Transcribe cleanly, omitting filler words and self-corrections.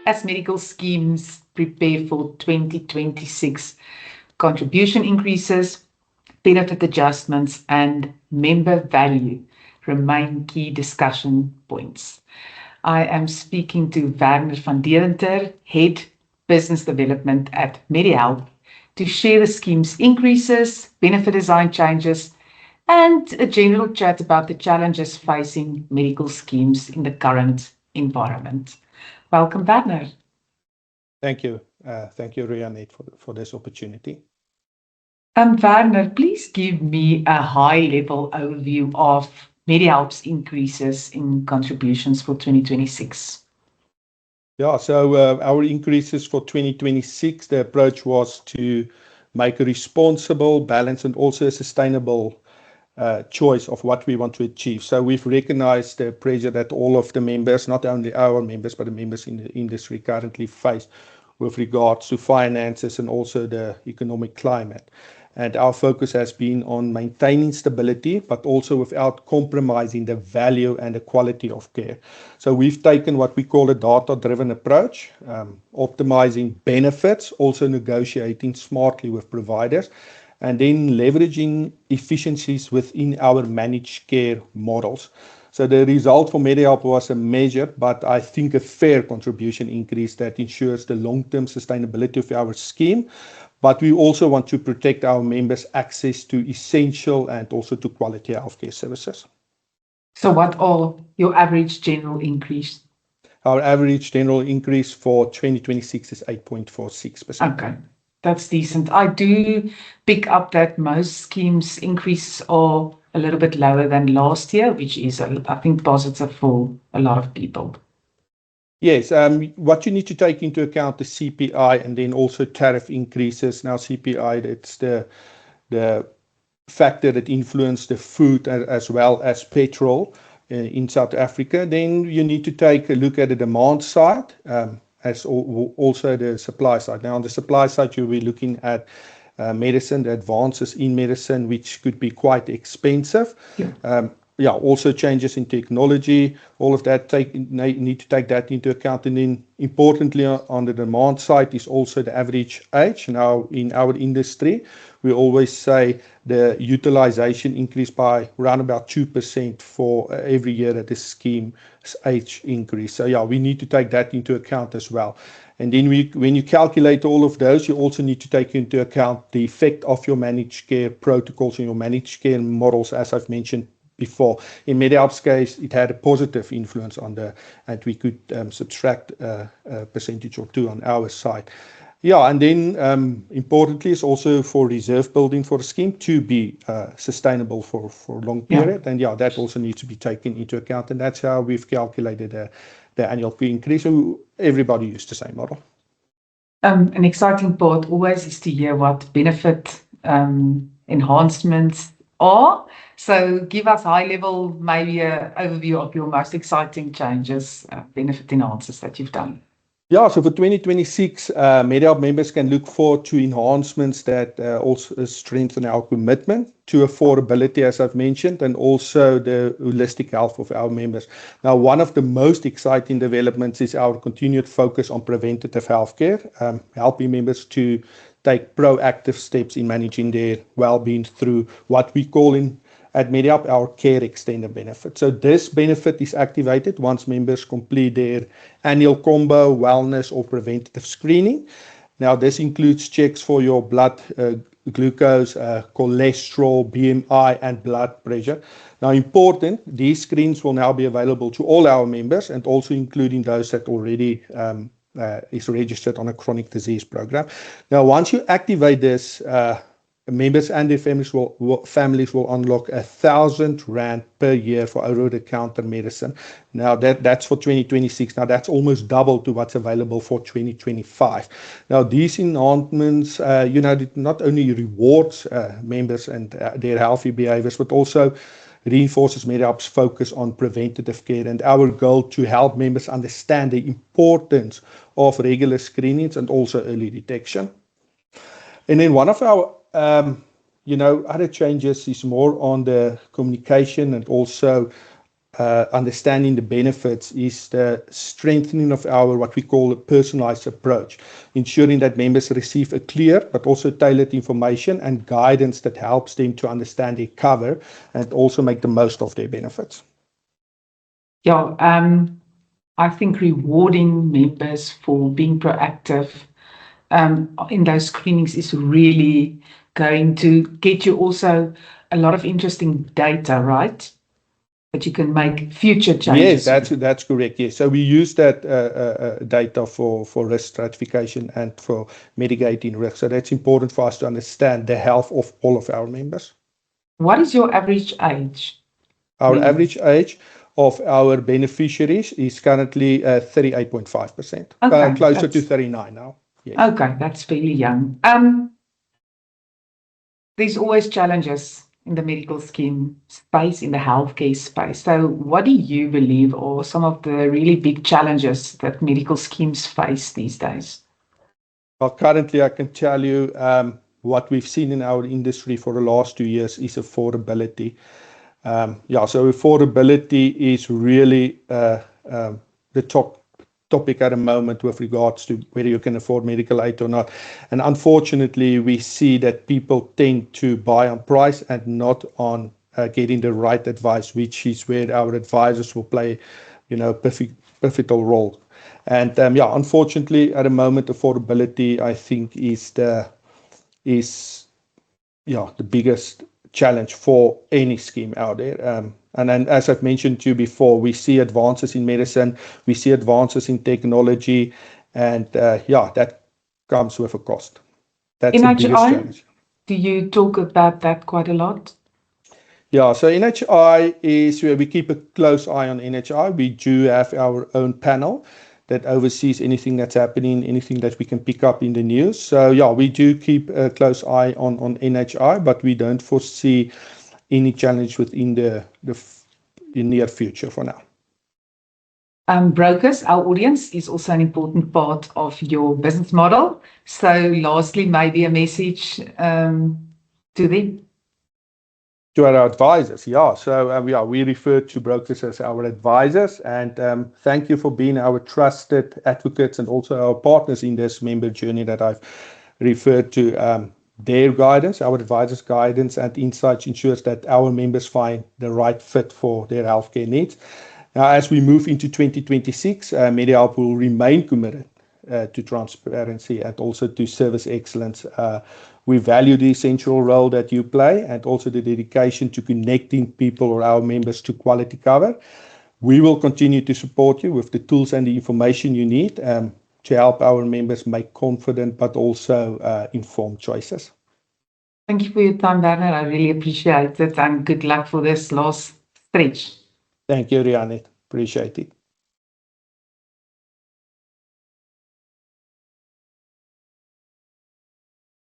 as medical schemes prepare for 2026 contribution increases, benefit adjustments, and member value remain key discussion points. I am speaking to Werner van Deventer, Head Business Development at MediHelp, to share the scheme's increases, benefit design changes, and a general chat about the challenges facing medical schemes in the current environment. Welcome, Werner. Thank you. Thank you, Rianet, for this opportunity. Werner, please give me a high-level overview of MediHelp's increases in contributions for 2026. Yeah, so our increases for 2026, the approach was to make a responsible, balanced, and also a sustainable choice of what we want to achieve. So we've recognized the pressure that all of the members, not only our members, but the members in the industry currently face with regards to finances and also the economic climate. And our focus has been on maintaining stability, but also without compromising the value and the quality of care. So we've taken what we call a data-driven approach, optimizing benefits, also negotiating smartly with providers, and then leveraging efficiencies within our managed care models. So the result for MediHelp was a measured, but I think a fair contribution increase that ensures the long-term sustainability of our scheme. But we also want to protect our members' access to essential and also to quality healthcare services. So what are your average general increase? Our average general increase for 2026 is 8.46%. Okay, that's decent. I do pick up that most schemes' increases are a little bit lower than last year, which is, I think, positive for a lot of people. Yes, what you need to take into account is CPI and then also tariff increases. Now CPI, that's the factor that influences the food as well as petrol in South Africa. Then you need to take a look at the demand side as also the supply side. Now on the supply side, you'll be looking at medicine, the advances in medicine, which could be quite expensive. Yeah. Also changes in technology, all of that need to take that into account. And then importantly on the demand side is also the average age. Now in our industry, we always say the utilization increased by around about 2% for every year that the scheme's age increase. So yeah, we need to take that into account as well. And then when you calculate all of those, you also need to take into account the effect of your managed care protocols and your managed care models, as I've mentioned before. In MediHelp's case, it had a positive influence on and we could subtract a percentage or two on our side. Yeah, and then importantly is also for reserve building for the scheme to be sustainable for a long period. Yeah. And yeah, that also needs to be taken into account. And that's how we've calculated the annual fee increase. So everybody used the same model. An exciting part always is to hear what benefit enhancements are. So give us high level, maybe an overview of your most exciting changes, benefit enhancements that you've done. Yeah, so for 2026, MediHelp members can look forward to enhancements that also strengthen our commitment to affordability, as I've mentioned, and also the holistic health of our members. Now, one of the most exciting developments is our continued focus on preventative healthcare, helping members to take proactive steps in managing their well-being through what we call at MediHelp our Care Extender benefit. So this benefit is activated once members complete their annual combo, wellness or preventative screening. Now this includes checks for your blood glucose, cholesterol, BMI and blood pressure. Now important, these screens will now be available to all our members and also including those that already is registered on a chronic disease program. Now, once you activate this, members and their families will unlock R1,000 per year for over-the-counter medicine. Now, that's for 2026. Now, that's almost double to what's available for 2025. Now, these enhancements, not only rewards members and their healthy behaviors, but also reinforces MediHelp's focus on preventative care and our goal to help members understand the importance of regular screenings and also early detection. And then one of our other changes is more on the communication and also understanding the benefits is the strengthening of our what we call a personalized approach, ensuring that members receive a clear but also tailored information and guidance that helps them to understand their cover and also make the most of their benefits. Yeah, I think rewarding members for being proactive in those screenings is really going to get you also a lot of interesting data, right? That you can make future changes. Yes, that's correct. Yes, so we use that data for risk stratification and for mitigating risk. So that's important for us to understand the health of all of our members. What is your average age? Our average age of our beneficiaries is currently 38.5%, Okay, closer to 39 now. Yes. Okay, that's fairly young. There's always challenges in the medical scheme space, in the healthcare space. So what do you believe are some of the really big challenges that medical schemes face these days? Well, currently, I can tell you what we've seen in our industry for the last 2 years is affordability. So affordability is really the top topic at the moment with regards to whether you can afford medical aid or not. And unfortunately, we see that people tend to buy on price and not on getting the right advice, which is where our advisors will play, pivotal role. And unfortunately, at the moment, affordability, I think, is the biggest challenge for any scheme out there. And then, as I've mentioned to you before, we see advances in medicine, we see advances in technology, and that comes with a cost. That's the biggest challenge. Do you talk about that quite a lot? Yeah, so NHI is where we keep a close eye on NHI. We do have our own panel that oversees anything that's happening, anything that we can pick up in the news. So we do keep a close eye on NHI, but we don't foresee any challenge within the near future for now. Brokers, our audience, is also an important part of your business model. So lastly, maybe a message to them. To our advisors, So we refer to brokers as our advisors, and thank you for being our trusted advocates and also our partners in this member journey that I've referred to. Their guidance, our advisors' guidance and insights ensures that our members find the right fit for their healthcare needs. Now, as we move into 2026, MediHelp will remain committed to transparency and also to service excellence. We value the essential role that you play and also the dedication to connecting people or our members to quality cover. We will continue to support you with the tools and the information you need to help our members make confident but also informed choices. Thank you for your time, Bernard. I really appreciate it, and good luck for this last stretch. Thank you, Rianne. Appreciate it.